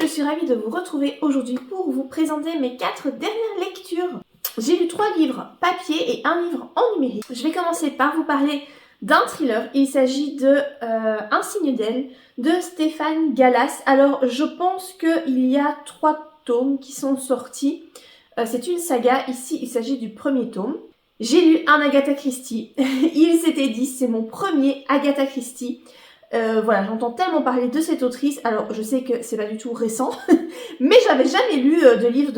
je suis ravie de vous retrouver aujourd'hui pour vous présenter mes 4 dernières lectures. J'ai lu 3 livres papier et un livre en numérique. Je vais commencer par vous parler d'un thriller. Il s'agit de Un signe d'elle de Stéphane Gallas. Alors je pense qu'il y a 3 tomes qui sont sortis. C'est une saga, ici il s'agit du premier tome. J'ai lu un Agatha Christie. Il s'était dit, c'est mon premier Agatha Christie. Voilà, j'entends tellement parler de cette autrice. Alors je sais que c'est pas du tout récent, mais j'avais jamais lu de livre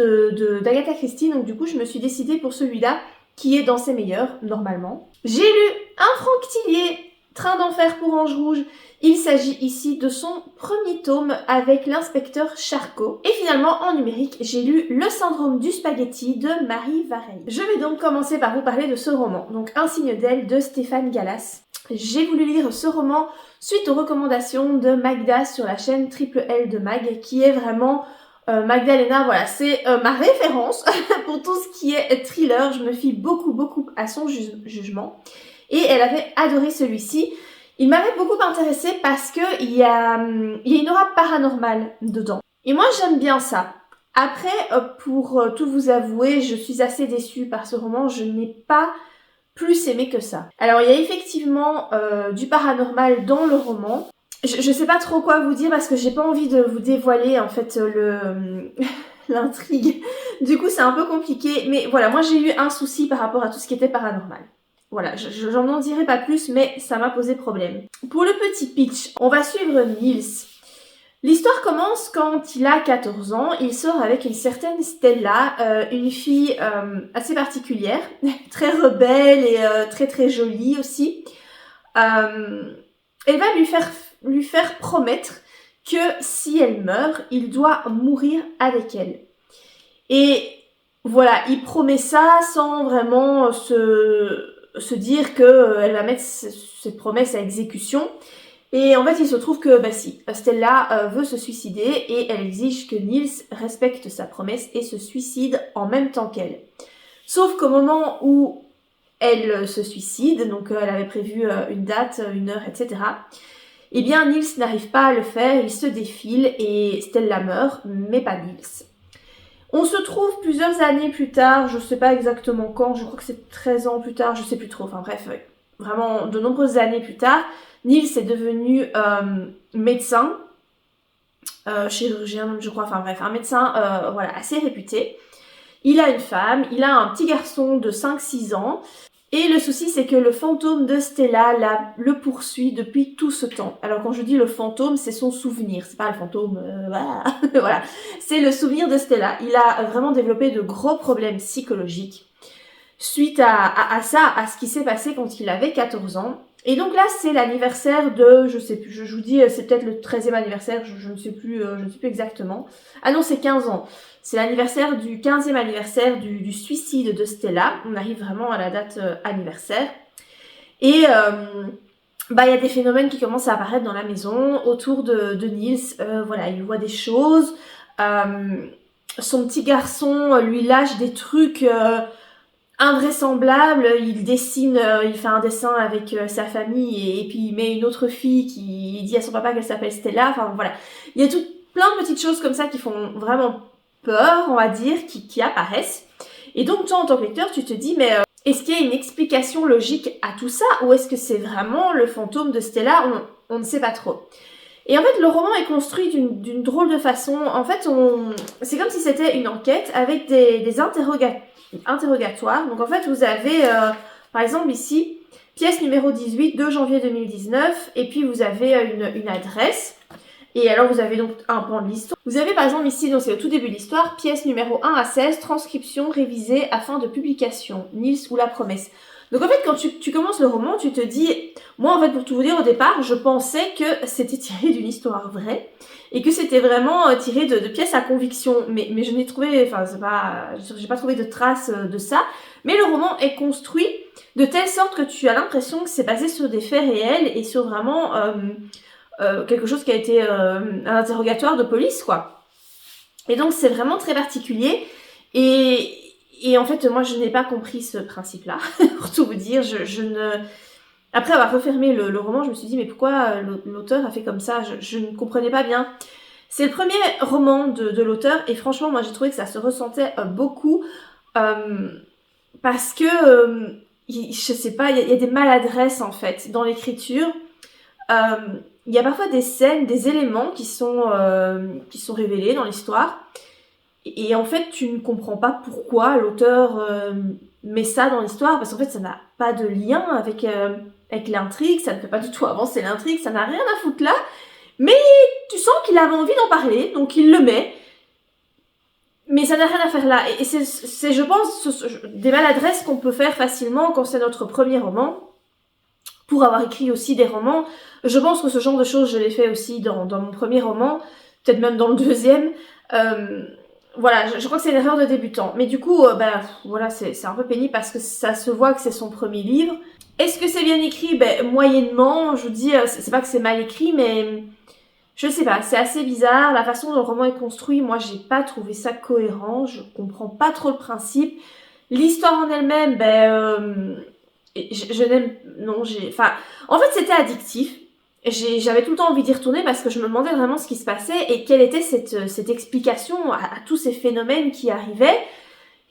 d'Agatha Christie, donc du coup je me suis décidée pour celui-là, qui est dans ses meilleurs, normalement. J'ai lu un Franck Tillier, Train d'enfer pour Ange Rouge. Il s'agit ici de son premier tome avec l'inspecteur Charcot. Et finalement, en numérique, j'ai lu Le syndrome du spaghetti de Marie Vareille. Je vais donc commencer par vous parler de ce roman, donc Un signe d'elle de Stéphane Gallas. J'ai voulu lire ce roman suite aux recommandations de Magda sur la chaîne Triple L de Mag, qui est vraiment Magdalena, voilà, c'est ma référence pour tout ce qui est thriller. Je me fie beaucoup à son jugement. Et elle avait adoré celui-ci. Il m'avait beaucoup intéressée parce que il y a une aura paranormale dedans. Et moi j'aime bien ça. Après, pour tout vous avouer, je suis assez déçue par ce roman. Je n'ai pas plus aimé que ça. Alors il y a effectivement du paranormal dans le roman. Je sais pas trop quoi vous dire parce que j'ai pas envie de vous dévoiler en fait l'intrigue. Du coup c'est un peu compliqué. Mais voilà, moi j'ai eu un souci par rapport à tout ce qui était paranormal. Voilà, j'en en dirai pas plus, mais ça m'a posé problème. Pour le petit pitch, on va suivre Niels. L'histoire commence quand il a 14 ans, il sort avec une certaine Stella, une fille assez particulière, très rebelle et très jolie aussi. Elle va lui faire promettre que si elle meurt, il doit mourir avec elle. Et voilà, il promet ça sans vraiment se dire qu'elle va mettre cette promesse à exécution. Et en fait, il se trouve que, si, Stella veut se suicider et elle exige que Niels respecte sa promesse et se suicide en même temps qu'elle. Sauf qu'au moment où elle se suicide, donc elle avait prévu une date, une heure, etc., eh bien, Niels n'arrive pas à le faire, il se défile et Stella meurt, mais pas Niels. On se trouve plusieurs années plus tard, je sais pas exactement quand, je crois que c'est 13 ans plus tard, je sais plus trop, enfin bref, vraiment de nombreuses années plus tard, Niels est devenu médecin, chirurgien je crois, enfin bref, un médecin voilà, assez réputé. Il a une femme, il a un petit garçon de 5-6 ans, et le souci c'est que le fantôme de Stella le poursuit depuis tout ce temps. Alors quand je dis le fantôme, c'est son souvenir, c'est pas le fantôme, voilà, c'est le souvenir de Stella. Il a vraiment développé de gros problèmes psychologiques suite à ça, à ce qui s'est passé quand il avait 14 ans. Et donc là, c'est l'anniversaire de, je sais plus, je vous dis, c'est peut-être le 13e anniversaire, je ne sais plus exactement. Ah non, c'est 15 ans. C'est l'anniversaire du 15e anniversaire du suicide de Stella. On arrive vraiment à la date anniversaire. Et il y a des phénomènes qui commencent à apparaître dans la maison, autour de Niels. Voilà, il voit des choses. Son petit garçon lui lâche des trucs invraisemblable. Il dessine, il fait un dessin avec sa famille et puis il met une autre fille qui dit à son papa qu'elle s'appelle Stella. Enfin voilà, il y a plein de petites choses comme ça qui font vraiment peur, on va dire, qui apparaissent. Et donc toi en tant que lecteur, tu te dis mais est-ce qu'il y a une explication logique à tout ça ou est-ce que c'est vraiment le fantôme de Stella? On ne sait pas trop. Et en fait, le roman est construit d'une drôle de façon. En fait, c'est comme si c'était une enquête avec des interrogatoires. Donc en fait, vous avez, par exemple ici, pièce numéro 18, 2 janvier 2019, et puis vous avez une adresse. Et alors vous avez donc un pan de l'histoire. Vous avez par exemple ici, donc c'est au tout début de l'histoire, pièce numéro 1 à 16, transcription révisée afin de publication, Niels ou la promesse. Donc en fait, quand tu commences le roman, tu te dis, moi en fait pour tout vous dire au départ, je pensais que c'était tiré d'une histoire vraie et que c'était vraiment tiré de pièces à conviction, mais je n'ai trouvé, enfin j'ai pas trouvé de traces de ça, mais le roman est construit de telle sorte que tu as l'impression que c'est basé sur des faits réels et sur vraiment quelque chose qui a été un interrogatoire de police quoi. Et donc c'est vraiment très particulier et en fait, moi, je n'ai pas compris ce principe-là, pour tout vous dire. Après avoir refermé le roman, je me suis dit, mais pourquoi l'auteur a fait comme ça? Je ne comprenais pas bien. C'est le premier roman de l'auteur et franchement moi j'ai trouvé que ça se ressentait beaucoup parce que je sais pas, il y a des maladresses en fait dans l'écriture. Il y a parfois des scènes, des éléments qui sont révélés dans l'histoire et en fait tu ne comprends pas pourquoi l'auteur met ça dans l'histoire parce qu'en fait ça n'a pas de lien avec l'intrigue, ça ne fait pas du tout avancer l'intrigue, ça n'a rien à foutre là, mais tu sens qu'il avait envie d'en parler, donc il le met, mais ça n'a rien à faire là, et c'est je pense, des maladresses qu'on peut faire facilement quand c'est notre premier roman. Pour avoir écrit aussi des romans, je pense que ce genre de choses, je l'ai fait aussi dans mon premier roman, peut-être même dans le deuxième. Voilà, je crois que c'est une erreur de débutant. Mais du coup, voilà, c'est un peu pénible parce que ça se voit que c'est son premier livre. Est-ce que c'est bien écrit? Moyennement, je vous dis, c'est pas que c'est mal écrit, mais je sais pas, c'est assez bizarre. La façon dont le roman est construit, moi, j'ai pas trouvé ça cohérent. Je comprends pas trop le principe. L'histoire en elle-même, je n'aime... Non, enfin, en fait, c'était addictif. J'avais tout le temps envie d'y retourner parce que je me demandais vraiment ce qui se passait et quelle était cette explication à tous ces phénomènes qui arrivaient.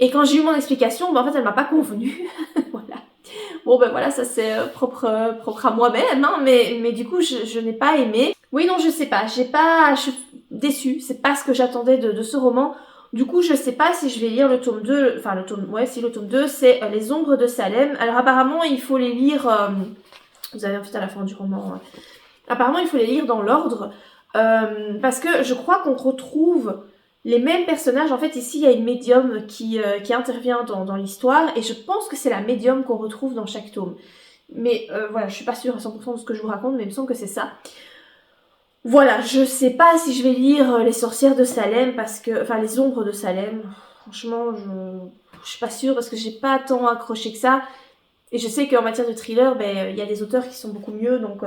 Et quand j'ai eu mon explication, en fait, elle m'a pas convenu. Voilà. Bon, voilà, ça c'est propre à moi-même, hein, mais du coup, je n'ai pas aimé. Oui, non, je sais pas. Je suis déçue. C'est pas ce que j'attendais de ce roman. Du coup, je sais pas si je vais lire le tome 2, enfin le tome 2, c'est Les Ombres de Salem. Alors apparemment, il faut les lire, vous avez en fait à la fin du roman, apparemment il faut les lire dans l'ordre, parce que je crois qu'on retrouve les mêmes personnages. En fait, ici, il y a une médium qui intervient dans l'histoire, et je pense que c'est la médium qu'on retrouve dans chaque tome. Mais voilà, je suis pas sûre à 100% de ce que je vous raconte, mais il me semble que c'est ça. Voilà, je sais pas si je vais lire Les Sorcières de Salem parce que... Enfin, Les Ombres de Salem. Franchement, je suis pas sûre parce que j'ai pas tant accroché que ça. Et je sais qu'en matière de thriller, il y a des auteurs qui sont beaucoup mieux. Donc,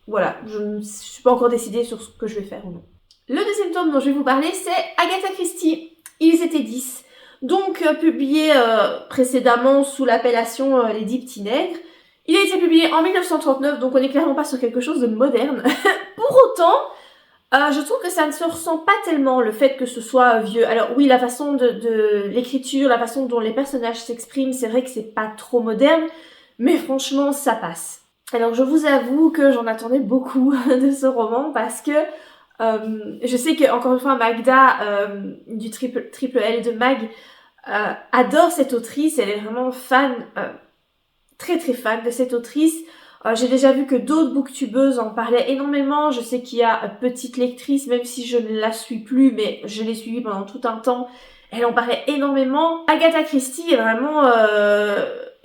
voilà, je ne suis pas encore décidée sur ce que je vais faire ou non. Le deuxième tome dont je vais vous parler, c'est Agatha Christie. Ils étaient 10. Donc, publié précédemment sous l'appellation Les 10 petits nègres. Il a été publié en 1939, donc on n'est clairement pas sur quelque chose de moderne. Pour autant, je trouve que ça ne se ressent pas tellement, le fait que ce soit vieux. Alors oui, la façon de l'écriture, la façon dont les personnages s'expriment, c'est vrai que c'est pas trop moderne, mais franchement, ça passe. Alors je vous avoue que j'en attendais beaucoup de ce roman, parce que je sais que, encore une fois, Magda, du triple L de Mag, adore cette autrice, elle est vraiment fan... très très fan de cette autrice. J'ai déjà vu que d'autres booktubeuses en parlaient énormément. Je sais qu'il y a Petite Lectrice, même si je ne la suis plus, mais je l'ai suivie pendant tout un temps. Elle en parlait énormément. Agatha Christie est vraiment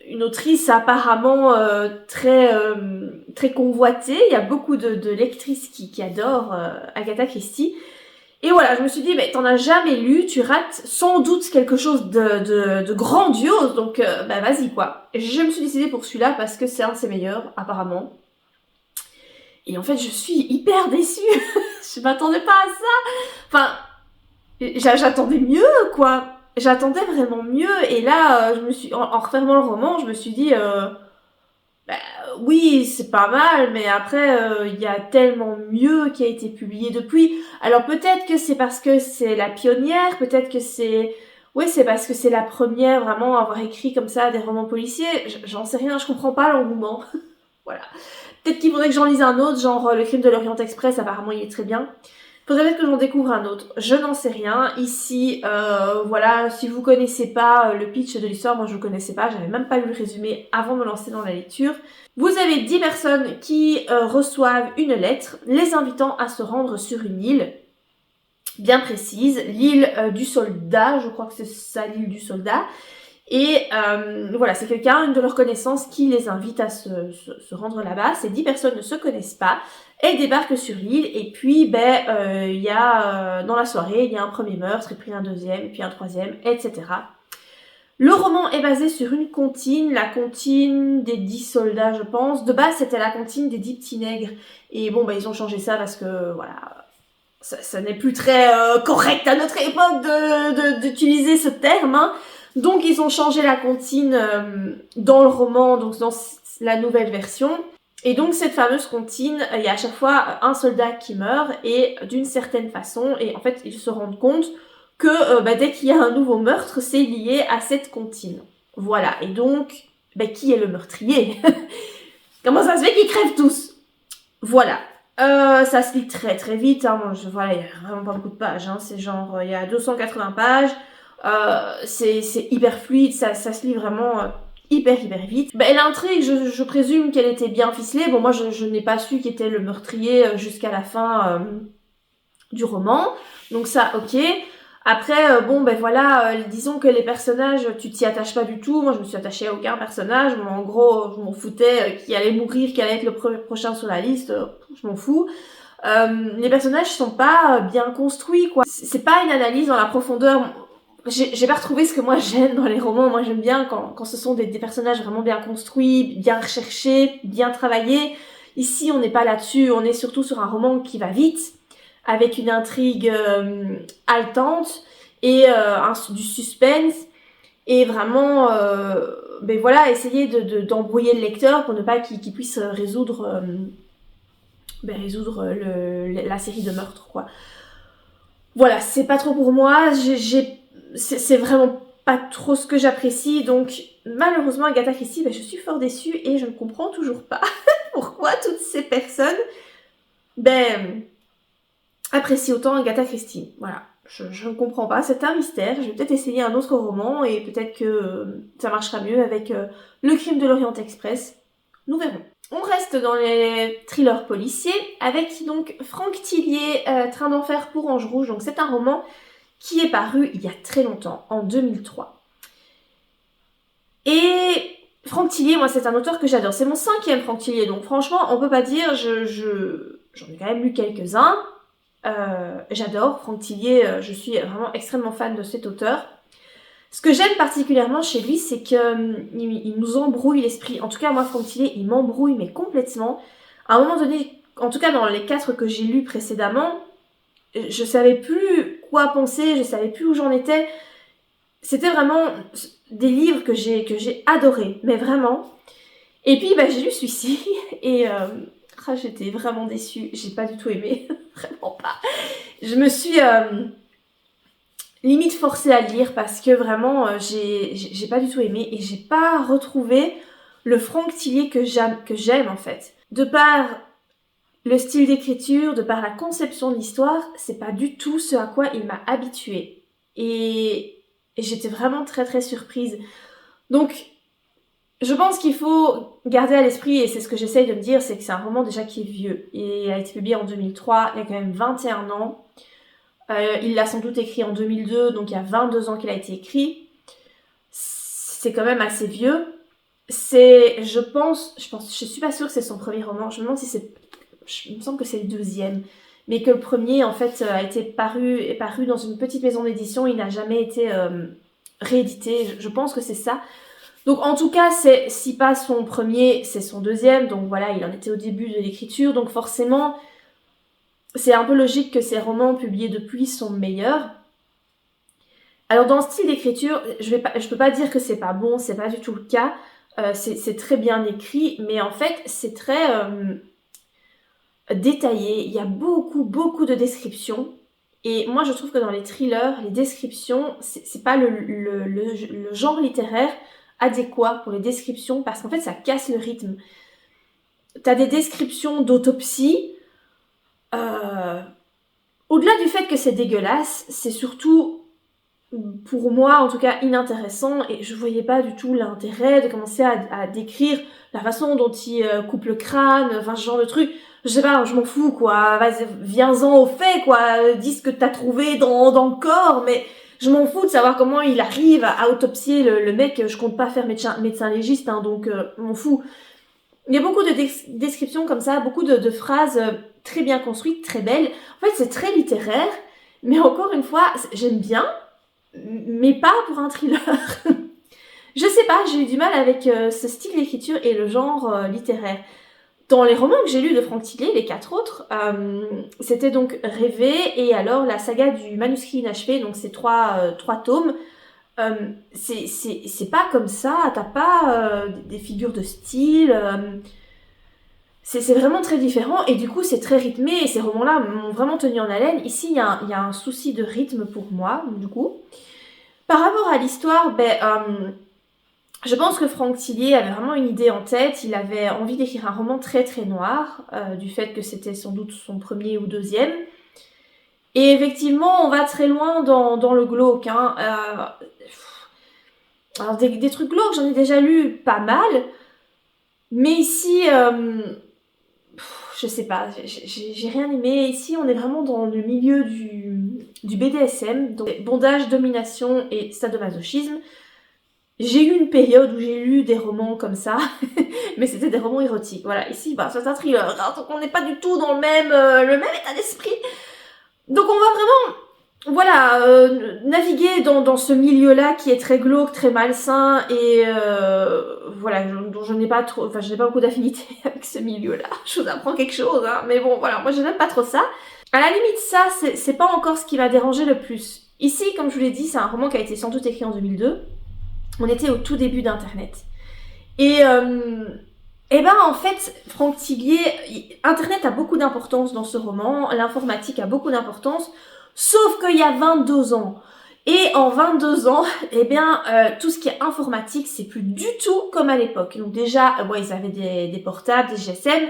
une autrice apparemment très convoitée. Il y a beaucoup de lectrices qui adorent Agatha Christie. Et voilà, je me suis dit, mais t'en as jamais lu, tu rates sans doute quelque chose de grandiose, donc vas-y quoi. Et je me suis décidée pour celui-là parce que c'est un de ses meilleurs, apparemment. Et en fait, je suis hyper déçue. Je m'attendais pas à ça. Enfin, j'attendais mieux, quoi. J'attendais vraiment mieux. Et là, en refermant le roman, je me suis dit... oui, c'est pas mal, mais après, il y a tellement mieux qui a été publié depuis. Alors peut-être que c'est parce que c'est la pionnière, peut-être que c'est... Oui, c'est parce que c'est la première vraiment à avoir écrit comme ça des romans policiers. J'en sais rien, je comprends pas l'engouement. Voilà. Peut-être qu'il faudrait que j'en lise un autre, genre Le Crime de l'Orient Express, apparemment il est très bien. Faudrait peut-être que j'en découvre un autre. Je n'en sais rien. Ici, voilà, si vous connaissez pas le pitch de l'histoire, moi je le connaissais pas, j'avais même pas lu le résumé avant de me lancer dans la lecture. Vous avez 10 personnes qui reçoivent une lettre les invitant à se rendre sur une île bien précise, l'île du soldat, je crois que c'est ça, l'île du soldat. Et voilà, c'est quelqu'un, une de leurs connaissances, qui les invite à se rendre là-bas. Ces 10 personnes ne se connaissent pas. Elles débarquent sur l'île et puis il y a dans la soirée, il y a un premier meurtre, et puis un deuxième, et puis un troisième, etc. Le roman est basé sur une comptine, la comptine des 10 soldats, je pense. De base, c'était la comptine des 10 petits nègres. Et bon, ils ont changé ça parce que, voilà, ça n'est plus très correct à notre époque d'utiliser ce terme, hein. Donc, ils ont changé la comptine dans le roman, donc dans la nouvelle version. Et donc cette fameuse comptine, il y a à chaque fois un soldat qui meurt et d'une certaine façon, et en fait ils se rendent compte que dès qu'il y a un nouveau meurtre, c'est lié à cette comptine. Voilà, et donc, qui est le meurtrier? Comment ça se fait qu'ils crèvent tous? Voilà. Ça se lit très très vite, hein. Voilà, il y a vraiment pas beaucoup de pages, hein. C'est genre, il y a 280 pages, c'est hyper fluide, ça se lit vraiment hyper vite. L'intrigue, je présume qu'elle était bien ficelée. Bon, moi je n'ai pas su qui était le meurtrier jusqu'à la fin du roman, donc ça, ok. Après, voilà, disons que les personnages, tu t'y attaches pas du tout. Moi, je me suis attachée à aucun personnage. Moi, en gros, je m'en foutais qui allait mourir, qui allait être le prochain sur la liste. Je m'en fous. Les personnages sont pas bien construits, quoi. C'est pas une analyse dans la profondeur. J'ai pas retrouvé ce que moi j'aime dans les romans. Moi, j'aime bien quand ce sont des personnages vraiment bien construits, bien recherchés, bien travaillés. Ici, on n'est pas là-dessus. On est surtout sur un roman qui va vite, avec une intrigue haletante et du suspense, et vraiment voilà, essayer d'embrouiller le lecteur pour ne pas qu'il puisse résoudre la série de meurtres, quoi. Voilà, c'est pas trop pour moi, c'est vraiment pas trop ce que j'apprécie, donc malheureusement Agatha Christie, je suis fort déçue et je ne comprends toujours pas pourquoi toutes ces personnes apprécie autant Agatha Christie. Voilà, je ne comprends pas, c'est un mystère. Je vais peut-être essayer un autre roman et peut-être que ça marchera mieux avec Le Crime de l'Orient Express. Nous verrons. On reste dans les thrillers policiers avec donc Franck Tillier, Train d'enfer pour Ange Rouge. Donc c'est un roman qui est paru il y a très longtemps, en 2003. Et Franck Tillier, moi c'est un auteur que j'adore. C'est mon 5e Franck Tillier, donc franchement on peut pas dire, j'en ai quand même lu quelques-uns. J'adore Franck Tillier, je suis vraiment extrêmement fan de cet auteur. Ce que j'aime particulièrement chez lui, c'est qu'il nous embrouille l'esprit. En tout cas, moi, Franck Tillier, il m'embrouille, mais complètement. À un moment donné, en tout cas dans les 4 que j'ai lus précédemment, je savais plus quoi penser, je savais plus où j'en étais. C'était vraiment des livres que j'ai adorés, mais vraiment. Et puis, j'ai lu celui-ci, et j'étais vraiment déçue. J'ai pas du tout aimé, vraiment pas. Je me suis limite forcée à lire parce que vraiment j'ai pas du tout aimé et j'ai pas retrouvé le Franck Tillier que j'aime en fait. De par le style d'écriture, de par la conception de l'histoire, c'est pas du tout ce à quoi il m'a habituée. Et j'étais vraiment très très surprise. Donc je pense qu'il faut garder à l'esprit, et c'est ce que j'essaye de me dire, c'est que c'est un roman déjà qui est vieux. Et il a été publié en 2003, il y a quand même 21 ans. Il l'a sans doute écrit en 2002, donc il y a 22 ans qu'il a été écrit. C'est quand même assez vieux. Je suis pas sûre que c'est son premier roman. Je me demande si il me semble que c'est le 2e. Mais que le premier, en fait, est paru dans une petite maison d'édition. Il n'a jamais été réédité. Je pense que c'est ça. Donc en tout cas, si pas son premier, c'est son 2e. Donc voilà, il en était au début de l'écriture. Donc forcément, c'est un peu logique que ces romans publiés depuis sont meilleurs. Alors dans le style d'écriture, je peux pas dire que c'est pas bon, c'est pas du tout le cas. C'est très bien écrit, mais en fait c'est très détaillé. Il y a beaucoup de descriptions. Et moi je trouve que dans les thrillers, les descriptions, c'est pas le genre littéraire adéquat pour les descriptions, parce qu'en fait ça casse le rythme. T'as des descriptions d'autopsie. Au-delà du fait que c'est dégueulasse, c'est surtout, pour moi en tout cas, inintéressant, et je voyais pas du tout l'intérêt de commencer à décrire la façon dont il coupe le crâne, enfin ce genre de truc. Je sais pas, je m'en fous quoi, vas-y, viens-en au fait quoi, dis ce que t'as trouvé dans le corps, mais je m'en fous de savoir comment il arrive à autopsier le mec. Je compte pas faire médecin légiste, hein, donc je m'en fous. Il y a beaucoup de descriptions comme ça, beaucoup de phrases très bien construites, très belles. En fait, c'est très littéraire, mais encore une fois, j'aime bien, mais pas pour un thriller. Je sais pas, j'ai eu du mal avec ce style d'écriture et le genre littéraire. Dans les romans que j'ai lus de Franck Tillier, les 4 autres, c'était donc Rêver et alors la saga du manuscrit inachevé, donc c'est 3 tomes. C'est pas comme ça, t'as pas des figures de style. c'est vraiment très différent et du coup c'est très rythmé et ces romans-là m'ont vraiment tenu en haleine. Ici il y a un souci de rythme pour moi, du coup. Par rapport à l'histoire, je pense que Franck Tillier avait vraiment une idée en tête. Il avait envie d'écrire un roman très très noir, du fait que c'était sans doute son premier ou deuxième. Et effectivement, on va très loin dans le glauque. Hein. Alors des trucs glauques, j'en ai déjà lu pas mal. Mais ici, je sais pas, j'ai rien aimé. Ici, on est vraiment dans le milieu du BDSM, donc bondage, domination et sadomasochisme. J'ai eu une période où j'ai lu des romans comme ça, mais c'était des romans érotiques. Voilà, ici, c'est un thriller, hein, donc on n'est pas du tout dans le même état d'esprit. Donc on va vraiment, voilà, naviguer dans ce milieu-là qui est très glauque, très malsain et voilà, dont je n'ai pas trop, enfin, je n'ai pas beaucoup d'affinité avec ce milieu-là. Je vous apprends quelque chose, hein, mais bon, voilà, moi je n'aime pas trop ça. À la limite, ça, c'est pas encore ce qui m'a dérangé le plus. Ici, comme je vous l'ai dit, c'est un roman qui a été sans doute écrit en 2002. On était au tout début d'Internet. Et en fait, Franck Tillier, Internet a beaucoup d'importance dans ce roman, l'informatique a beaucoup d'importance, sauf qu'il y a 22 ans. Et en 22 ans, tout ce qui est informatique, c'est plus du tout comme à l'époque. Donc déjà, ils avaient des portables, des GSM,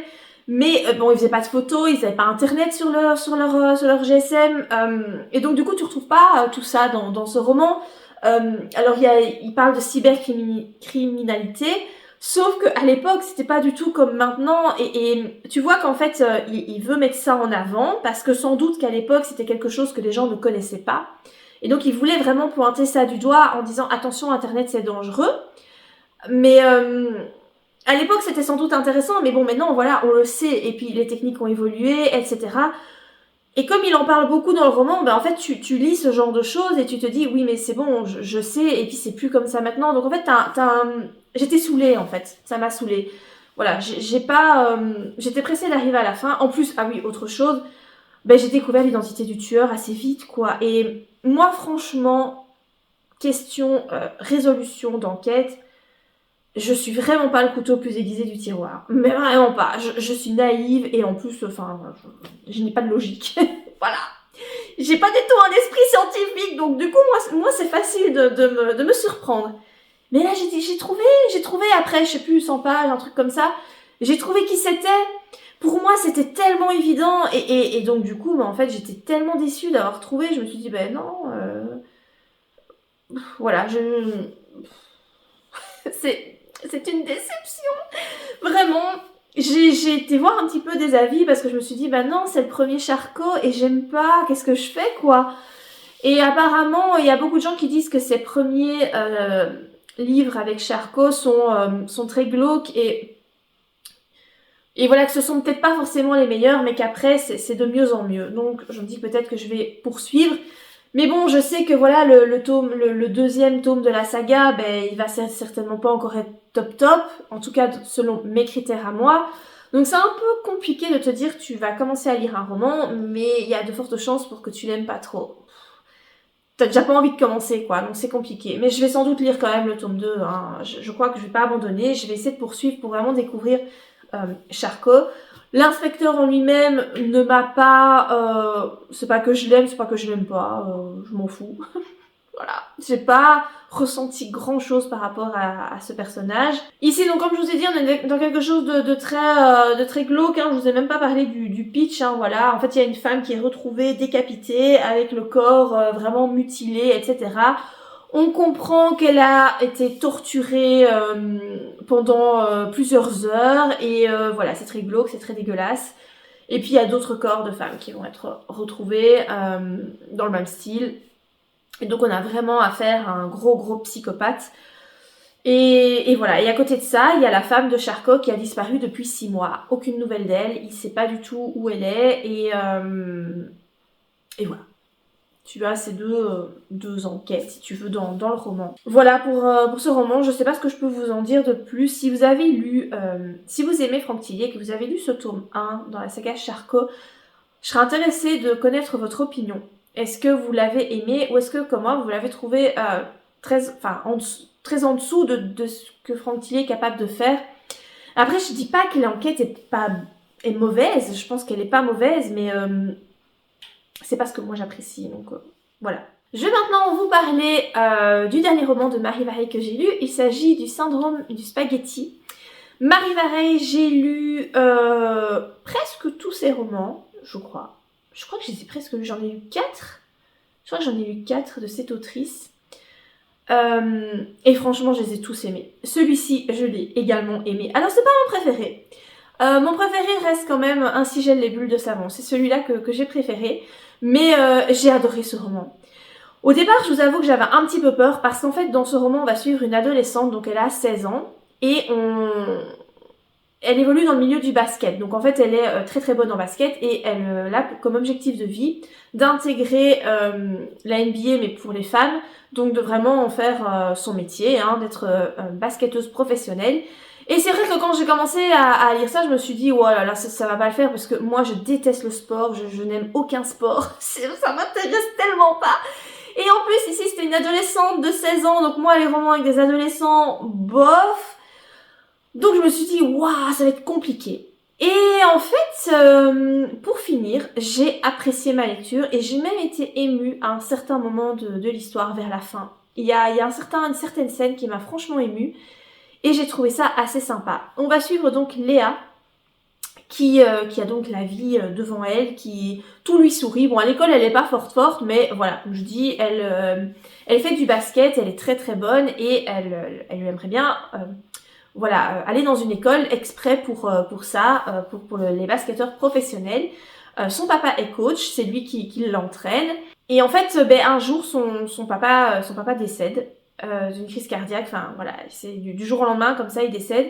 mais ils faisaient pas de photos, ils avaient pas Internet sur leur GSM, et donc du coup, tu retrouves pas tout ça dans ce roman. Alors il parle de cybercriminalité, sauf qu'à l'époque c'était pas du tout comme maintenant et tu vois qu'en fait il veut mettre ça en avant parce que sans doute qu'à l'époque c'était quelque chose que les gens ne connaissaient pas et donc il voulait vraiment pointer ça du doigt en disant attention Internet c'est dangereux, mais à l'époque c'était sans doute intéressant, mais bon maintenant voilà on le sait et puis les techniques ont évolué, etc. Et comme il en parle beaucoup dans le roman, en fait, tu lis ce genre de choses et tu te dis, oui, mais c'est bon, je sais, et puis c'est plus comme ça maintenant. Donc en fait, j'étais saoulée, en fait. Ça m'a saoulée. Voilà, j'étais pressée d'arriver à la fin. En plus, ah oui, autre chose, j'ai découvert l'identité du tueur assez vite, quoi. Et moi, franchement, question résolution d'enquête, je suis vraiment pas le couteau plus aiguisé du tiroir. Mais vraiment pas. Je suis naïve et en plus, je n'ai pas de logique. Voilà. J'ai pas du tout un esprit scientifique, donc du coup, moi c'est facile de me surprendre. Mais là, j'ai trouvé après, je sais plus, 100 pages, un truc comme ça. J'ai trouvé qui c'était. Pour moi, c'était tellement évident. Et donc, du coup, en fait, j'étais tellement déçue d'avoir trouvé. Je me suis dit, non. Voilà, c'est une déception. Vraiment. J'ai été voir un petit peu des avis parce que je me suis dit, non, c'est le premier Charcot et j'aime pas, qu'est-ce que je fais, quoi. Et apparemment, il y a beaucoup de gens qui disent que ces premiers livres avec Charcot sont très glauques et voilà, que ce sont peut-être pas forcément les meilleurs, mais qu'après, c'est de mieux en mieux. Donc, je me dis peut-être que je vais poursuivre. Mais bon, je sais que voilà, le deuxième tome de la saga, il va certainement pas encore être top, en tout cas selon mes critères à moi. Donc c'est un peu compliqué de te dire que tu vas commencer à lire un roman, mais il y a de fortes chances pour que tu l'aimes pas trop. T'as déjà pas envie de commencer, quoi, donc c'est compliqué. Mais je vais sans doute lire quand même le tome 2, hein. Je crois que je vais pas abandonner, je vais essayer de poursuivre pour vraiment découvrir Charcot. L'inspecteur en lui-même ne m'a pas... c'est pas que je l'aime, c'est pas que je l'aime pas, je m'en fous. Voilà, j'ai pas ressenti grand chose par rapport à ce personnage. Ici, donc comme je vous ai dit, on est dans quelque chose de très glauque, hein. Je vous ai même pas parlé du pitch, hein, voilà. En fait, il y a une femme qui est retrouvée décapitée, avec le corps vraiment mutilé, etc. On comprend qu'elle a été torturée pendant plusieurs heures et voilà, c'est très glauque, c'est très dégueulasse. Et puis il y a d'autres corps de femmes qui vont être retrouvés dans le même style. Et donc on a vraiment affaire à un gros psychopathe. Et voilà, et à côté de ça, il y a la femme de Charcot qui a disparu depuis 6 mois. Aucune nouvelle d'elle, il sait pas du tout où elle est et voilà. Tu as ces deux enquêtes, si tu veux, dans le roman. Voilà pour ce roman. Je sais pas ce que je peux vous en dire de plus. Si vous avez lu, si vous aimez Franck Tillier, que vous avez lu ce tome 1 dans la saga Charcot, je serais intéressée de connaître votre opinion. Est-ce que vous l'avez aimé ou est-ce que, comme moi, vous l'avez trouvé très en dessous de ce que Franck Tillier est capable de faire ? Après, je dis pas que l'enquête est mauvaise, je pense qu'elle est pas mauvaise, mais c'est pas ce que moi j'apprécie, donc voilà. Je vais maintenant vous parler du dernier roman de Mary Varey que j'ai lu. Il s'agit du syndrome du spaghetti. Mary Varey, j'ai lu presque tous ses romans, je crois. Je crois que je les ai presque lus, j'en ai lu 4. Je crois que j'en ai lu 4 de cette autrice. Et franchement, je les ai tous aimés. Celui-ci, je l'ai également aimé. Alors, c'est pas mon préféré. Mon préféré reste quand même Ainsi gèlent les bulles de savon. C'est celui-là que j'ai préféré. Mais j'ai adoré ce roman. Au départ, je vous avoue que j'avais un petit peu peur parce qu'en fait, dans ce roman, on va suivre une adolescente, donc elle a 16 ans, et elle évolue dans le milieu du basket. Donc en fait, elle est très très bonne en basket et elle a comme objectif de vie d'intégrer la NBA, mais pour les femmes, donc de vraiment en faire son métier, hein, d'être basketteuse professionnelle. Et c'est vrai que quand j'ai commencé à lire ça, je me suis dit, oh là là, ça va pas le faire parce que moi je déteste le sport, je n'aime aucun sport, ça m'intéresse tellement pas. Et en plus, ici, c'était une adolescente de 16 ans, donc moi, les romans avec des adolescents, bof. Donc je me suis dit, waouh, ça va être compliqué. Et en fait, pour finir, j'ai apprécié ma lecture et j'ai même été émue à un certain moment de l'histoire, vers la fin. Il y a une certaine scène qui m'a franchement émue et j'ai trouvé ça assez sympa. On va suivre donc Léa, qui a donc la vie devant elle, qui tout lui sourit. Bon, à l'école, elle est pas forte, mais voilà, comme je dis, elle fait du basket, elle est très très bonne et elle aimerait bien aller dans une école exprès pour ça, pour les basketteurs professionnels. Son papa est coach, c'est lui qui l'entraîne. Et en fait, un jour, son papa décède d'une crise cardiaque. Enfin voilà, c'est du jour au lendemain, comme ça, il décède.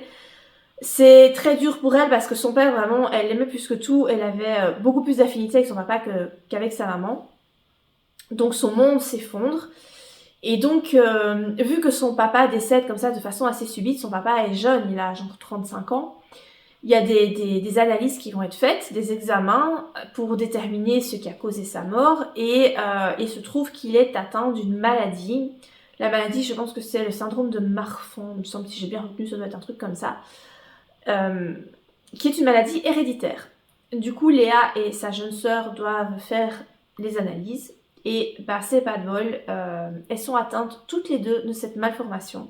C'est très dur pour elle parce que son père, vraiment, elle l'aimait plus que tout. Elle avait beaucoup plus d'affinité avec son papa qu'avec sa maman. Donc son monde s'effondre. Et donc, vu que son papa décède comme ça de façon assez subite, son papa est jeune, il a genre 35 ans, il y a des analyses qui vont être faites, des examens pour déterminer ce qui a causé sa mort, et il se trouve qu'il est atteint d'une maladie. La maladie, je pense que c'est le syndrome de Marfan, il me semble, si j'ai bien retenu, ça doit être un truc comme ça, qui est une maladie héréditaire. Du coup, Léa et sa jeune sœur doivent faire les analyses, et c'est pas de bol, elles sont atteintes toutes les deux de cette malformation.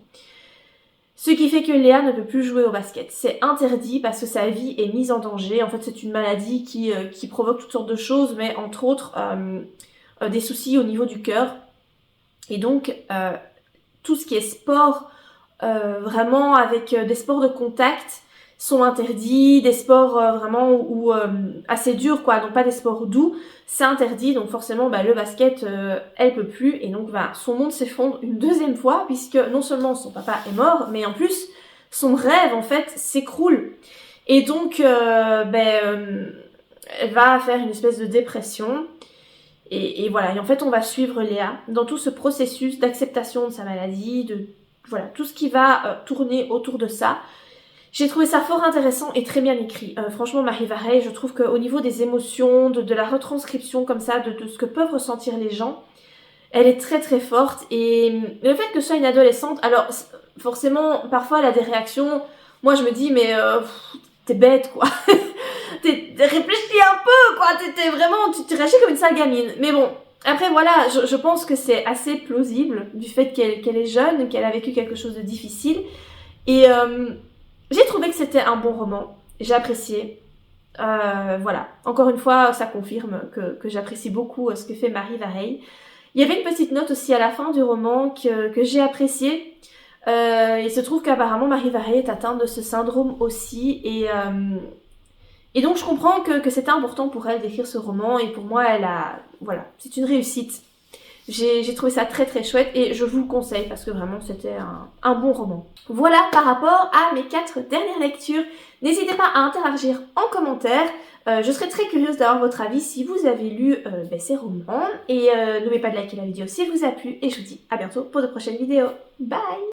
Ce qui fait que Léa ne peut plus jouer au basket. C'est interdit parce que sa vie est mise en danger. En fait, c'est une maladie qui provoque toutes sortes de choses, mais entre autres des soucis au niveau du cœur. Et donc, tout ce qui est sport, vraiment avec des sports de contact, sont interdits, des sports vraiment assez durs, quoi, donc pas des sports doux, c'est interdit, donc forcément le basket, elle peut plus, et donc son monde s'effondre une deuxième fois, puisque non seulement son papa est mort, mais en plus son rêve en fait s'écroule, et donc elle va faire une espèce de dépression, et voilà, et en fait on va suivre Léa dans tout ce processus d'acceptation de sa maladie, de voilà, tout ce qui va tourner autour de ça. J'ai trouvé ça fort intéressant et très bien écrit. Franchement, Mary Varey, je trouve qu'au niveau des émotions, de la retranscription comme ça, de ce que peuvent ressentir les gens, elle est très très forte. Et le fait que ce soit une adolescente, alors forcément, parfois elle a des réactions, moi je me dis, mais t'es bête quoi. Réfléchis un peu quoi, tu réagis comme une sale gamine. Mais bon, après voilà, je pense que c'est assez plausible du fait qu'elle est jeune, qu'elle a vécu quelque chose de difficile. Et j'ai trouvé que c'était un bon roman, j'ai apprécié. Voilà, encore une fois, ça confirme que j'apprécie beaucoup ce que fait Mary Varey. Il y avait une petite note aussi à la fin du roman que j'ai appréciée. Il se trouve qu'apparemment Mary Varey est atteinte de ce syndrome aussi, et donc je comprends que c'était important pour elle d'écrire ce roman, et pour moi, voilà, c'est une réussite. J'ai trouvé ça très très chouette et je vous le conseille parce que vraiment c'était un bon roman. Voilà par rapport à mes 4 dernières lectures. N'hésitez pas à interagir en commentaire. Je serais très curieuse d'avoir votre avis si vous avez lu ces romans. Et n'oubliez pas de liker la vidéo si elle vous a plu. Et je vous dis à bientôt pour de prochaines vidéos. Bye!